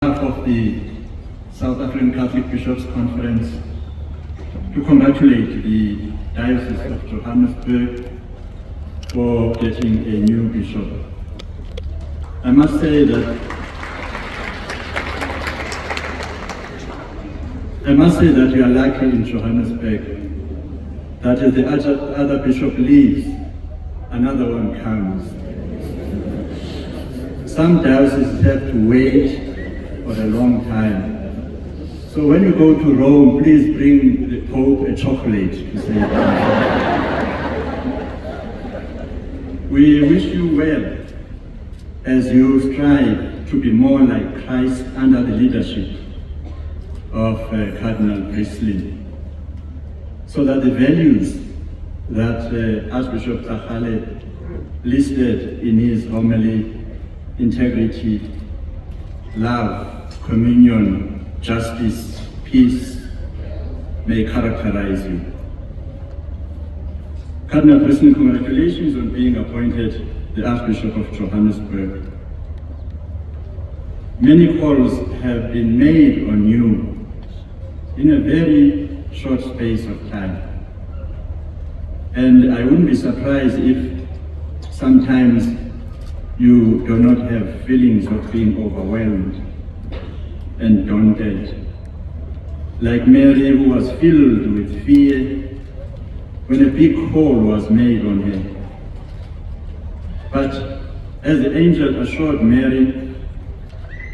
Of the South African Catholic Bishops' Conference to congratulate the Diocese of Johannesburg for getting a new bishop. I must say that we are lucky in Johannesburg that as the other bishop leaves, another one comes. Some dioceses have to wait for a long time. So when you go to Rome, please bring the Pope a chocolate to say we wish you well as you strive to be more like Christ under the leadership of Cardinal Brislin, so that the values that Archbishop Papal listed in his homily, integrity, love, communion, justice, peace, may characterize you. Cardinal Brislin, congratulations on being appointed the Archbishop of Johannesburg. Many calls have been made on you in a very short space of time. And I wouldn't be surprised if sometimes you do not have feelings of being overwhelmed and daunted. Like Mary, who was filled with fear when a big call was made on her. But as the angel assured Mary,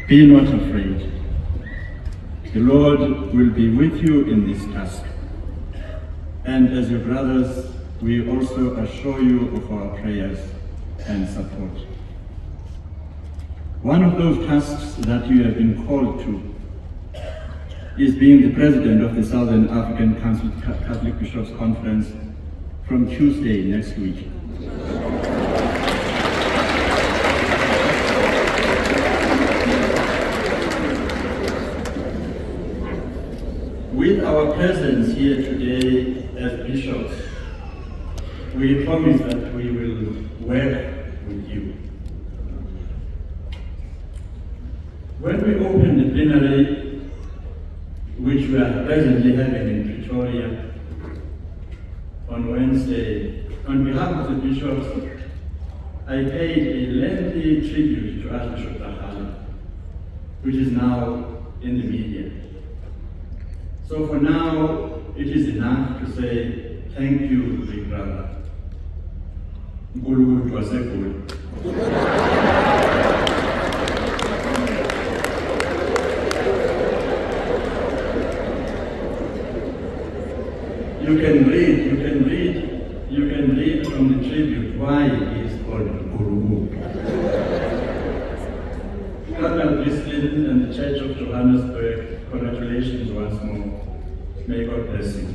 be not afraid. The Lord will be with you in this task. And as your brothers, we also assure you of our prayers and support. One of those tasks that you have been called to is being the president of the Southern African Catholic Bishops' Conference from Tuesday next week. With our presence here today as bishops, we promise that we will work with you. When we open the plenary, which we are presently having in Pretoria on Wednesday, on behalf of the bishops, I paid a lengthy tribute to Archbishop Papal, which is now in the media. So for now, it is enough to say thank you, big brother. Nkulunkulu waseGoli. You can read from the tribute why he is called Guru. Cardinal Brislin and the Church of Johannesburg, congratulations once more. May God bless you.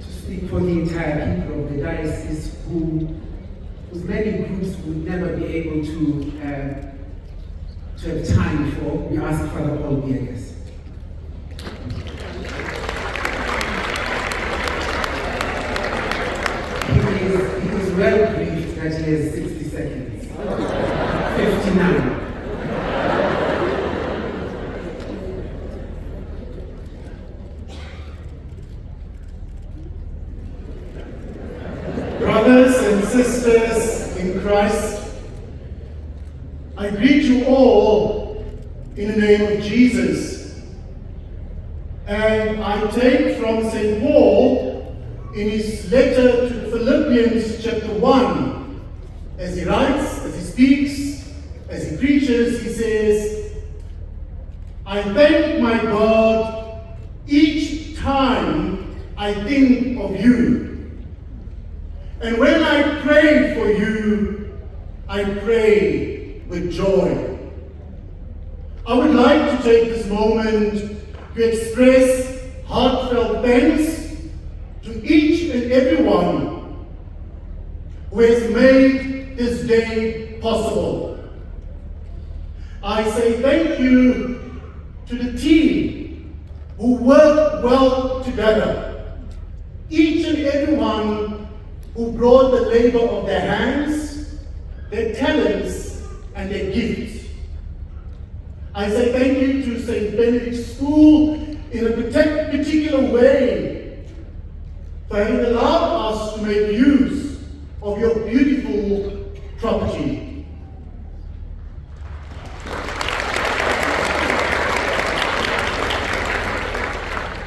To speak for the entire people of the diocese whose many groups would never be able to have time for, we ask Father Paul Biegas. He is well briefed that he has 60 seconds. 59. Brothers and sisters in Christ, I greet you all in the name of Jesus. And I take from St. Paul in his letter to Philippians chapter 1, as he writes, as he speaks, as he preaches, he says, I thank my God each time I think of you. And when I pray for you, I pray with joy. I would like to take this moment to express heartfelt thanks to each and everyone who has made this day possible. I say thank you to the team who worked well together especially everyone who brought the labor of their hands, their talents, and their gifts. I say thank you to St. Benedict's School in a particular way for having allowed us to make use of your beautiful property.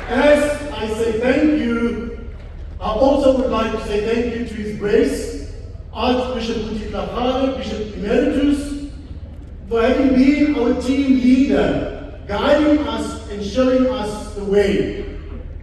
As I say thank you, I also would like to say thank you to His Grace, Archbishop Bishop Emeritus, for having been our team leader, guiding us and showing us the way.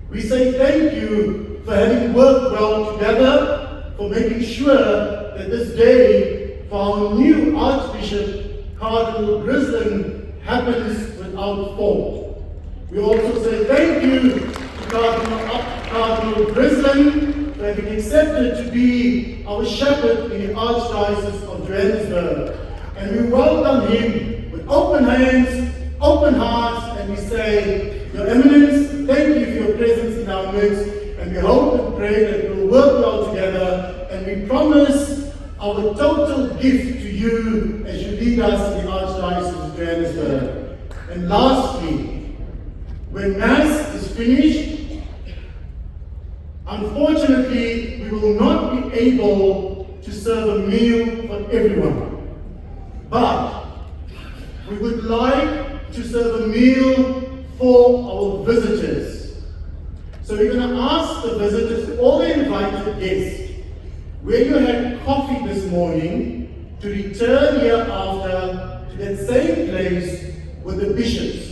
We say thank you for having worked well together, for making sure that this day for our new Archbishop, Cardinal Brislin, happens without fault. We also say thank you to Cardinal Brislin for having accepted to be our shepherd in the Archdiocese of Johannesburg. And we welcome him with open hands, open hearts, and we say, Your Eminence, thank you for your presence in our midst, and we hope and pray that we will work well together, and we promise our total gift to you as you lead us in the Archdiocese of Johannesburg. And lastly, when Mass is finished, unfortunately, we will not be able to serve a meal for everyone. But we would like to serve a meal for our visitors. So we're going to ask the visitors, all the invited guests, where you had coffee this morning, to return here after to that same place with the bishops.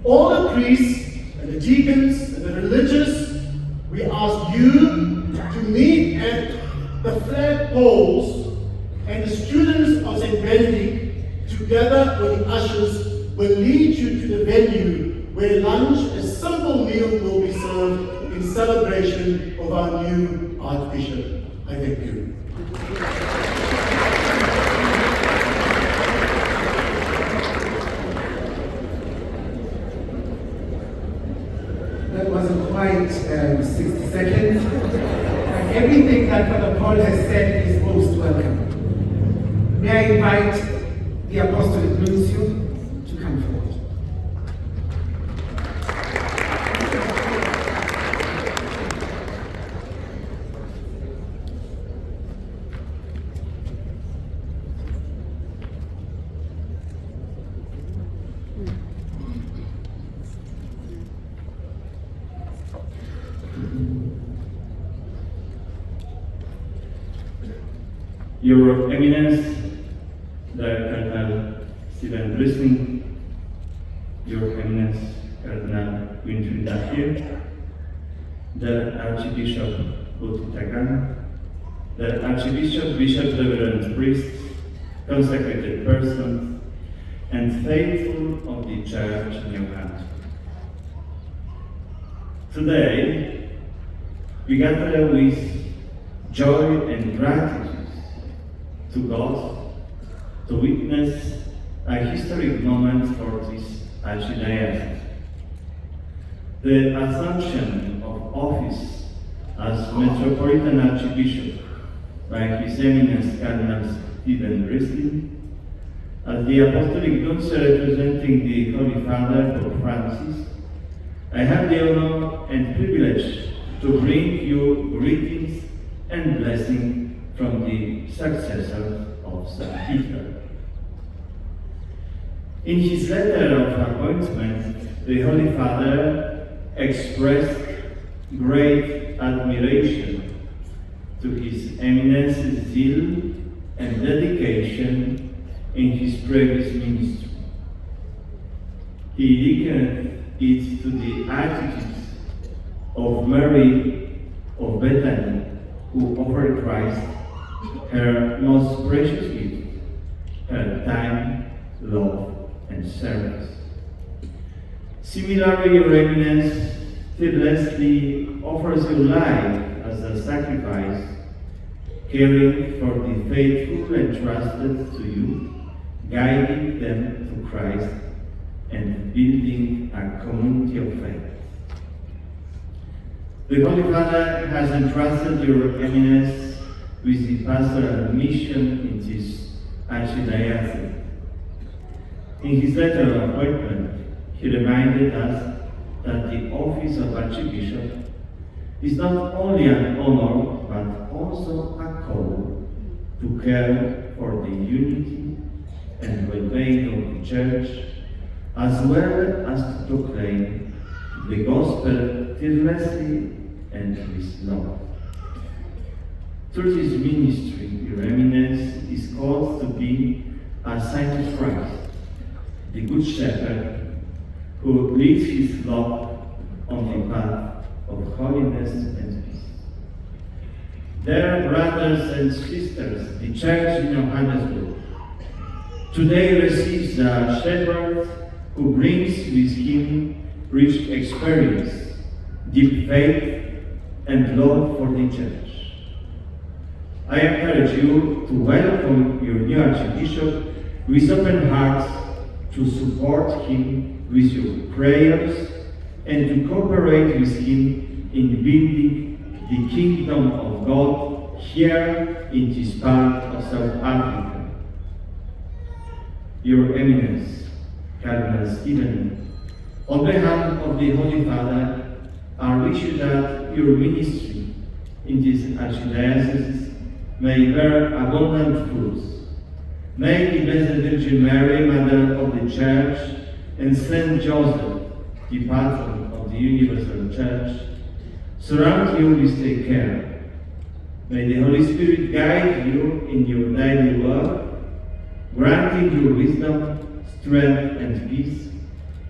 All the priests and the deacons and the religious, we ask you to meet at the flagpoles, and the students of St. Benedict, together with the ushers, will lead you to the venue where lunch, a simple meal, will be served in celebration of our new Archbishop. I thank you. That wasn't quite 60 seconds. And everything that Father Paul has said is most welcome. May I invite the Apostolic Nuncio to come forward. Your Eminence, the Cardinal Brislin, Your Eminence, Cardinal Winfried Dachir, the Archbishop Butitagan, the Archbishop, Bishops, Reverend Priests, consecrated persons, and faithful of the Church in your country. Today, we gather with joy and gratitude to God to witness a historic moment for this Archdiocese. The assumption of office as Metropolitan Archbishop by His Eminence Cardinal Brislin, as the Apostolic Nuncio representing the Holy Father, Pope Francis, I have the honor and privilege to bring you greetings and blessings from the successor of St. Peter. In his letter of appointment, the Holy Father expressed great admiration to His Eminence's zeal and dedication in his previous ministry. He likened it to the attitudes of Mary of Bethany, who offered Christ her most precious gift, her time, love, and service. Similarly, Your Eminence fearlessly offers your life as a sacrifice, caring for the faithful entrusted to you, guiding them to Christ, and building a community of faith. The Holy Father has entrusted Your Eminence with the pastoral mission in this Archdiocese. In his letter of appointment, he reminded us that the office of Archbishop is not only an honor, but also a call to care for the unity and well-being of the Church, as well as to proclaim the Gospel fearlessly and with love. Through this ministry, Your Eminence is called to be a sign of Christ, the Good Shepherd, who leads his flock on the path of holiness and peace. Dear brothers and sisters, the Church in Johannesburg today receives a shepherd who brings with him rich experience, deep faith, and love for the Church. I encourage you to welcome your new Archbishop with open hearts, to support him with your prayers, and to cooperate with him in building the kingdom of God here in this part of South Africa. Your Eminence, Cardinal Brislin, on behalf of the Holy Father, I wish you that your ministry in this Archdiocese may bear abundant fruits. May the Blessed Virgin Mary, Mother of the Church, and Saint Joseph, the patron of the Universal Church, surround you with their care. May the Holy Spirit guide you in your daily work, granting you wisdom, strength, and peace,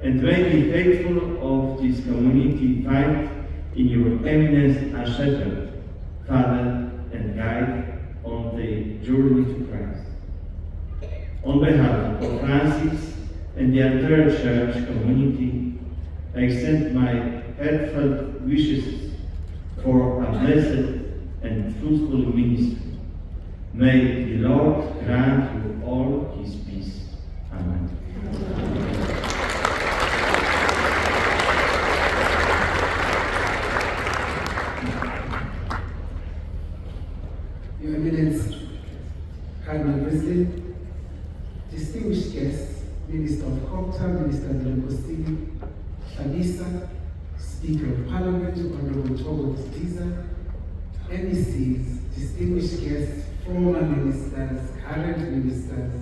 and may be faithful of this community fight in your eminence as shepherd, father, and guide on the journey to Christ. On behalf of Francis and the entire Church community, I extend my heartfelt wishes for a blessed and fruitful ministry. May the Lord grant you all his peace. Amen. Your Eminence, Cardinal Brislin, distinguished guests, Minister of Culture, Minister of Democracy, Shabisa, Speaker of Parliament, Honorable Togo Tiza, MECs, distinguished guests, former ministers, current ministers,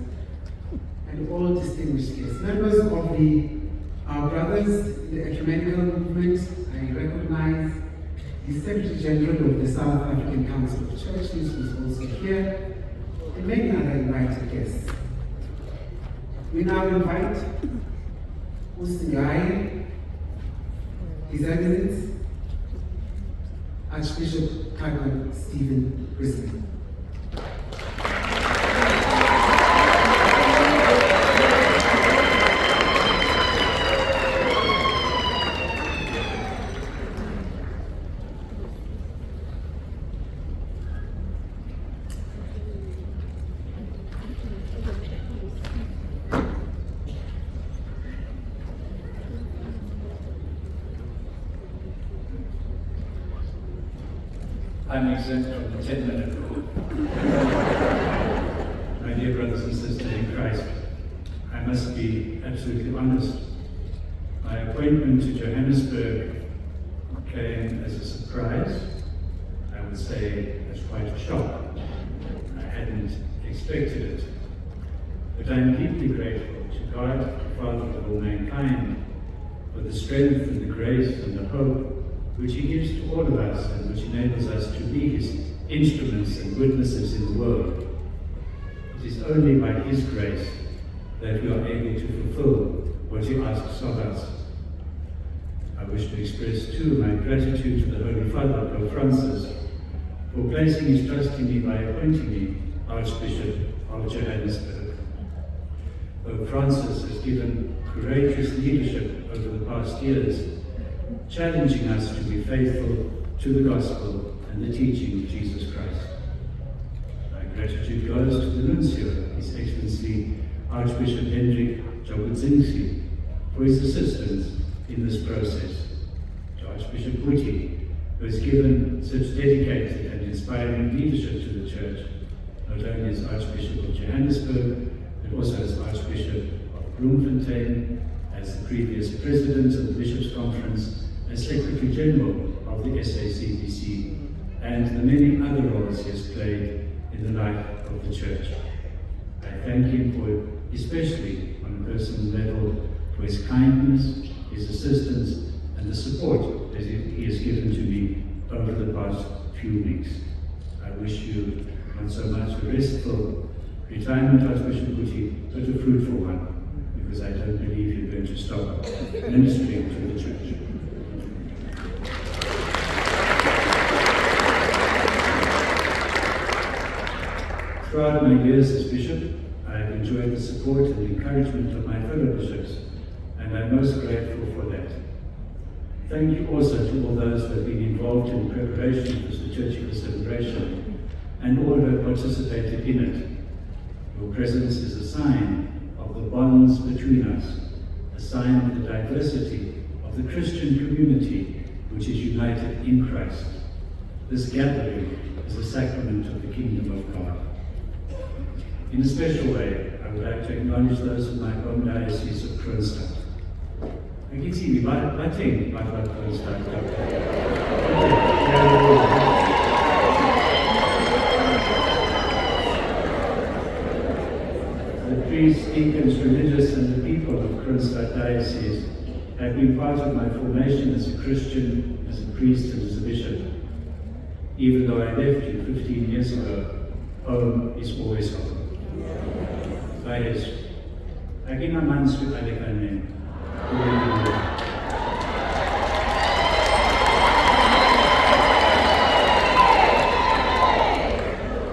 and all distinguished guests. Members of our brothers in the ecumenical movement, I recognize the Secretary General of the South African Council of Churches, who is also here, and many other invited guests. We now invite Usingai, His Eminence, Archbishop Cardinal Stephen Brislin. I'm exempt from the 10-minute rule. My dear brothers and sisters in Christ, I must be absolutely honest. My appointment to Johannesburg came as a surprise. I would say as quite a shock. I hadn't expected it. But I'm deeply grateful to God, the Father of all mankind, for the strength and the grace and the hope which he gives to all of us and which enables us to be his instruments and witnesses in the world. It is only by his grace that we are able to fulfill what he asks of us. I wish to express too my gratitude to the Holy Father, Pope Francis, for placing his trust in me by appointing me Archbishop of Johannesburg. Pope Francis has given courageous leadership over the past years, challenging us to be faithful to the gospel and the teaching of Jesus Christ. My gratitude goes to the Nuncio, His Excellency Archbishop Hendrik Jobudzinski, for his assistance in this process, to Archbishop Witty, who has given such dedicated and inspiring leadership to the Church, not only as Archbishop of Johannesburg, but also as Archbishop of Bloemfontein, as the previous President of the Bishops' Conference, as Secretary General of the SACBC, and the many other roles he has played in the life of the Church. I thank him for, especially on a personal level, for his kindness, his assistance, and the support that he has given to me over the past few weeks. I wish you not so much a restful retirement, Archbishop Guti, but a fruitful one, because I don't believe you're going to stop ministering to the Church. Throughout my years as Bishop, I have enjoyed the support and encouragement of my fellow bishops, and I'm most grateful for that. Thank you also to all those who have been involved in the preparation for the liturgical celebration, and all who have participated in it. Your presence is a sign of the bonds between us, a sign of the diversity of the Christian community which is united in Christ. This gathering is a sacrament of the kingdom of God. In a special way, I would like to acknowledge those of my home diocese of Kroonstad. Agiti, bating, Papa Kroonstad. The priests, deacons, religious, and the people of Kroonstad Diocese have been part of my formation as a Christian, as a priest, and as a bishop. Even though I left you 15 years ago, home is always home. Baik, lagi nama mansur adik-adik.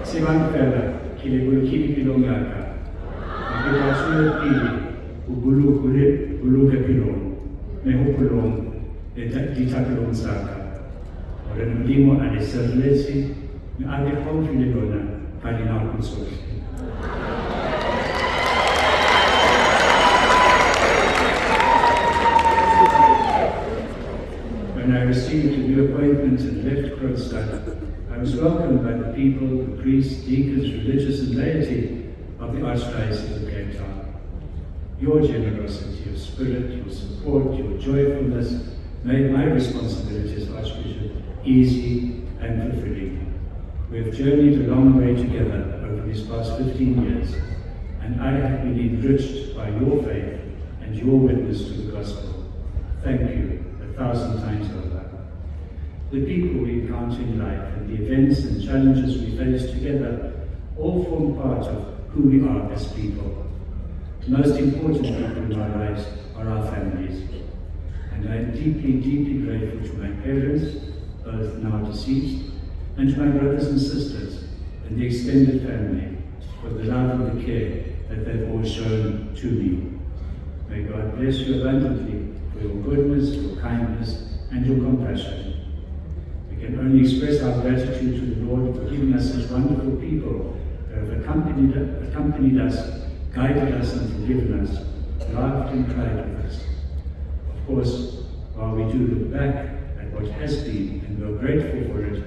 Siwang pera, kili pilongaka. Kita sulit pilih, bulu kulit, bulu kepilong, mehu pulong, ditapilong saka. Orang limo ada serlesi, ada kau filipona, Cardinal Brislin. When I received a new appointment and left Kroonstad, I was welcomed by the people, the priests, deacons, religious, and laity of the Archdiocese of Cape Town. Your generosity of spirit, your support, your joyfulness made my responsibility as Archbishop easy and fulfilling. We have journeyed a long way together over these past 15 years, and I have been enriched by your faith and your witness to the gospel. Thank you 1,000 times over. The people we encounter in life and the events and challenges we face together all form part of who we are as people. The most important people in our lives are our families. And I am deeply, deeply grateful to my parents, both now deceased, and to my brothers and sisters and the extended family for the love and the care that they've always shown to me. May God bless you abundantly for your goodness, your kindness, and your compassion. We can only express our gratitude to the Lord for giving us such wonderful people who have accompanied us, guided us, and forgiven us, laughed and cried with us. Of course, while we do look back at what has been and we're grateful for it,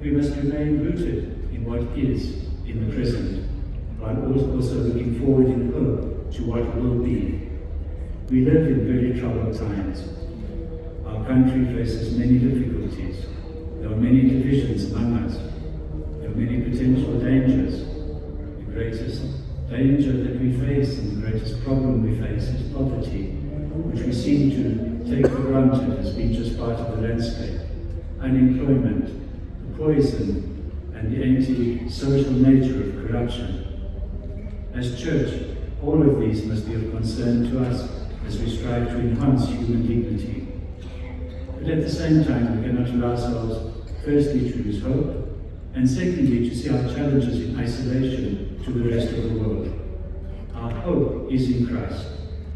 we must remain rooted in what is in the present, while also looking forward in hope to what will be. We live in very troubled times. Our country faces many difficulties. There are many divisions among us. There are many potential dangers. The greatest danger that we face and the greatest problem we face is poverty, which we seem to take for granted as being just part of the landscape. Unemployment, the poison, and the anti-social nature of corruption. As Church, all of these must be of concern to us as we strive to enhance human dignity. But at the same time, we cannot allow ourselves, firstly, to lose hope, and secondly, to see our challenges in isolation to the rest of the world. Our hope is in Christ,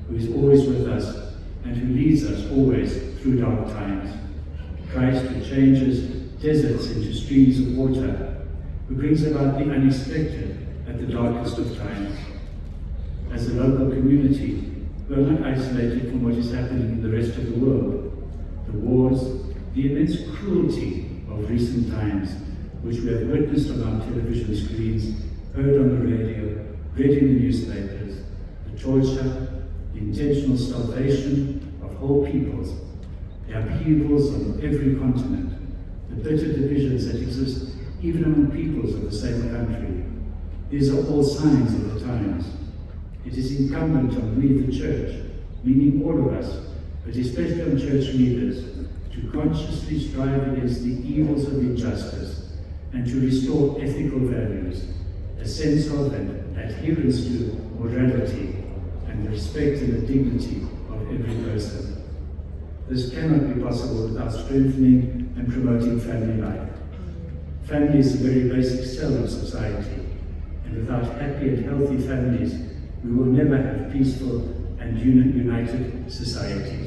who is always with us and who leads us always through dark times. Christ who changes deserts into streams of water, who brings about the unexpected at the darkest of times. As a local community, we are not isolated from what is happening in the rest of the world. The wars, The immense cruelty of recent times, which we have witnessed on our television screens, heard on the radio, read in the newspapers, the torture, the intentional starvation of whole peoples, the upheavals on every continent, the bitter divisions that exist even among peoples of the same country. These are all signs of the times. It is incumbent on we, the Church, meaning all of us, but especially on Church leaders, to consciously strive against the evils of injustice and to restore ethical values, a sense of and adherence to morality, and the respect and the dignity of every person. This cannot be possible without strengthening and promoting family life. Family is the very basic cell of society, and without happy and healthy families, we will never have peaceful and united societies.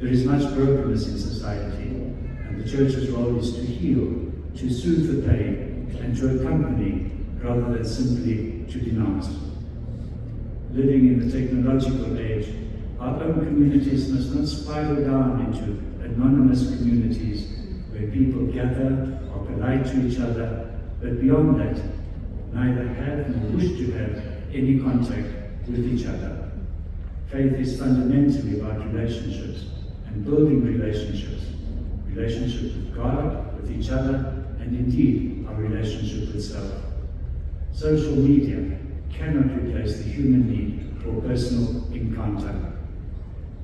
There is much brokenness in society, and the Church's role is to heal, to soothe the pain, and to accompany rather than simply to denounce. Living in the technological age, our own communities must not spiral down into anonymous communities where people gather, are polite to each other, but beyond that, neither have nor wish to have any contact with each other. Faith is fundamentally about relationships and building relationships with God, with each other, and indeed our relationship with self. Social media cannot replace the human need for personal encounter.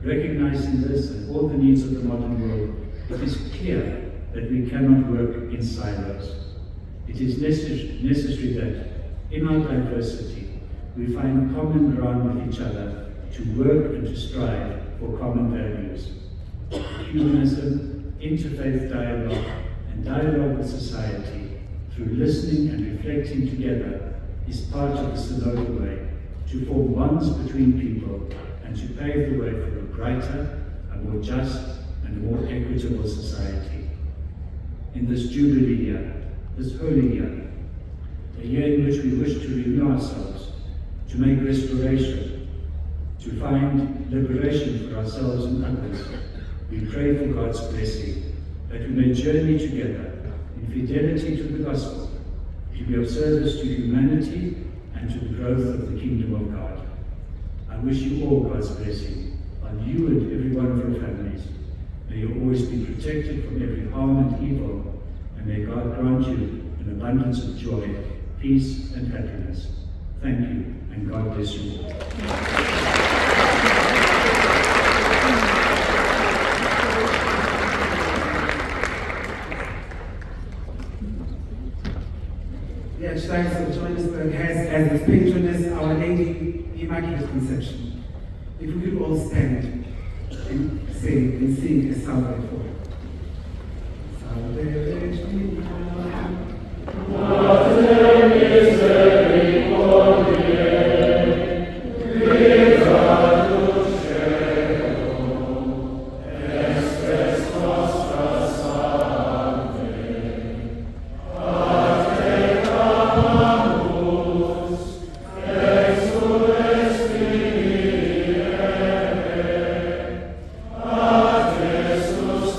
Recognizing this and all the needs of the modern world, it is clear that we cannot work in silos. It is necessary that in our diversity we find common ground with each other to work and to strive for common values. Humanism, interfaith dialogue, and dialogue with society through listening and reflecting together is part of the synodal way to form bonds between people and to pave the way for a brighter, a more just, and a more equitable society. In this Jubilee year, this holy year, a year in which we wish to renew ourselves, to make restoration, to find liberation for ourselves and others, we pray for God's blessing, that we may journey together in fidelity to the gospel, to be of service to humanity and to the growth of the kingdom of God. I wish you all God's blessing on you and every one of your families. May you always be protected from every harm and evil, and may God grant you an abundance of joy, peace, and happiness. Thank you, and God bless you all. The Archdiocese of Johannesburg has as its patroness Our Lady, the Immaculate Conception. If we could all stand and sing a Salve for her. Salve Regina, Mater Misericordiae, Vitatus Cielo, Estes nostra salve, Ate clamamus, exules Filii Eve, a Jesús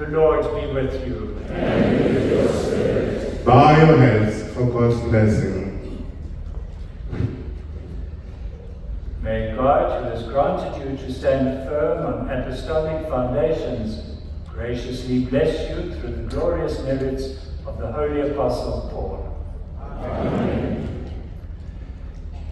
The Lord be with you. And with your spirit. Bow your heads for God's blessing. May God, who has granted you to stand firm on apostolic foundations, graciously bless you through the glorious merits of the Holy Apostle Paul. Amen.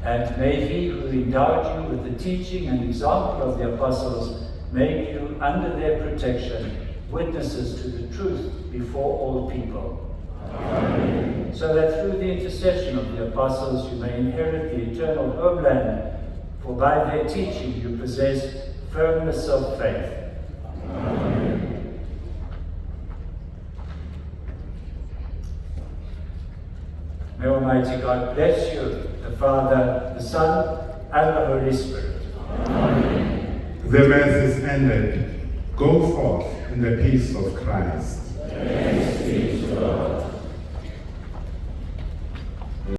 And may he who endowed you with the teaching and example of the apostles make you, under their protection, witnesses to the truth before all people. Amen. So that through the intercession of the apostles you may inherit the eternal homeland, for by their teaching you possess firmness of faith. Amen. May Almighty God bless you, the Father, the Son, and the Holy Spirit. Amen. The Mass is ended. Go forth in the peace of Christ. Thanks be